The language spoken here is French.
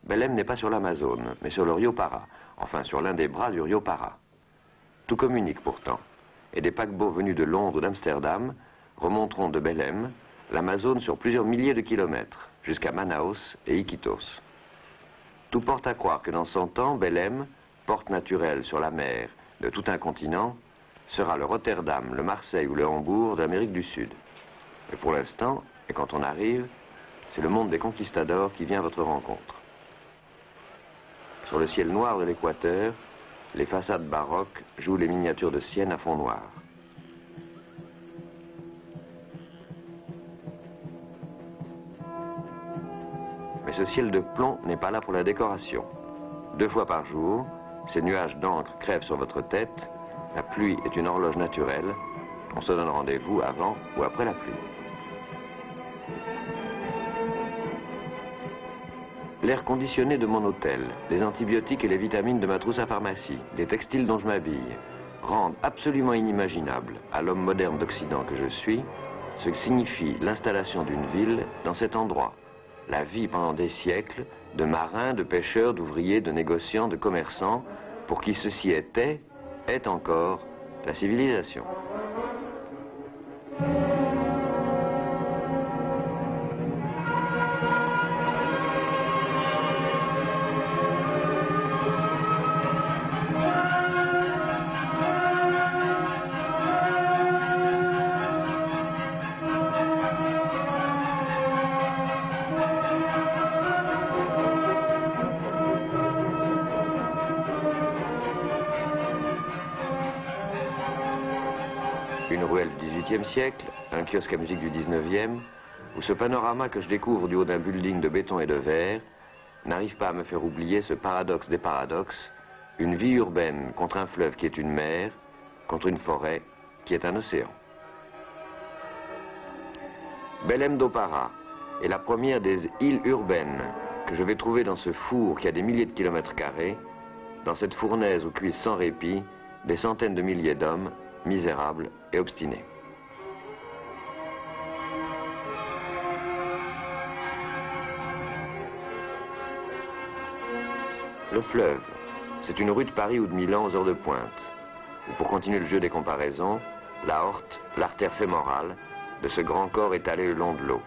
Belém n'est pas sur l'Amazone, mais sur le Rio Para, enfin sur l'un des bras du Rio Para. Tout communique pourtant, et des paquebots venus de Londres ou d'Amsterdam remonteront de Belém l'Amazone sur plusieurs milliers de kilomètres, jusqu'à Manaus et Iquitos. Tout porte à croire que dans 100 ans, Belém, porte naturelle sur la mer de tout un continent, sera le Rotterdam, le Marseille ou le Hambourg d'Amérique du Sud. Mais pour l'instant, et quand on arrive, c'est le monde des conquistadors qui vient à votre rencontre. Sur le ciel noir de l'équateur, les façades baroques jouent les miniatures de Sienne à fond noir. Mais ce ciel de plomb n'est pas là pour la décoration. 2 fois par jour, ces nuages d'encre crèvent sur votre tête. La pluie est une horloge naturelle. On se donne rendez-vous avant ou après la pluie. L'air conditionné de mon hôtel, les antibiotiques et les vitamines de ma trousse à pharmacie, les textiles dont je m'habille, rendent absolument inimaginable à l'homme moderne d'Occident que je suis ce que signifie l'installation d'une ville dans cet endroit. La vie pendant des siècles de marins, de pêcheurs, d'ouvriers, de négociants, de commerçants, pour qui ceci est encore la civilisation. Une ruelle du XVIIIe siècle, un kiosque à musique du XIXe, où ce panorama que je découvre du haut d'un building de béton et de verre n'arrive pas à me faire oublier ce paradoxe des paradoxes, une vie urbaine contre un fleuve qui est une mer, contre une forêt qui est un océan. Belém do Pará est la première des îles urbaines que je vais trouver dans ce four qui a des milliers de kilomètres carrés, dans cette fournaise où cuisent sans répit des centaines de milliers d'hommes, misérables et obstinés. Le fleuve, c'est une rue de Paris ou de Milan aux heures de pointe. Ou pour continuer le jeu des comparaisons, la horte, l'artère fémorale de ce grand corps étalé le long de l'eau.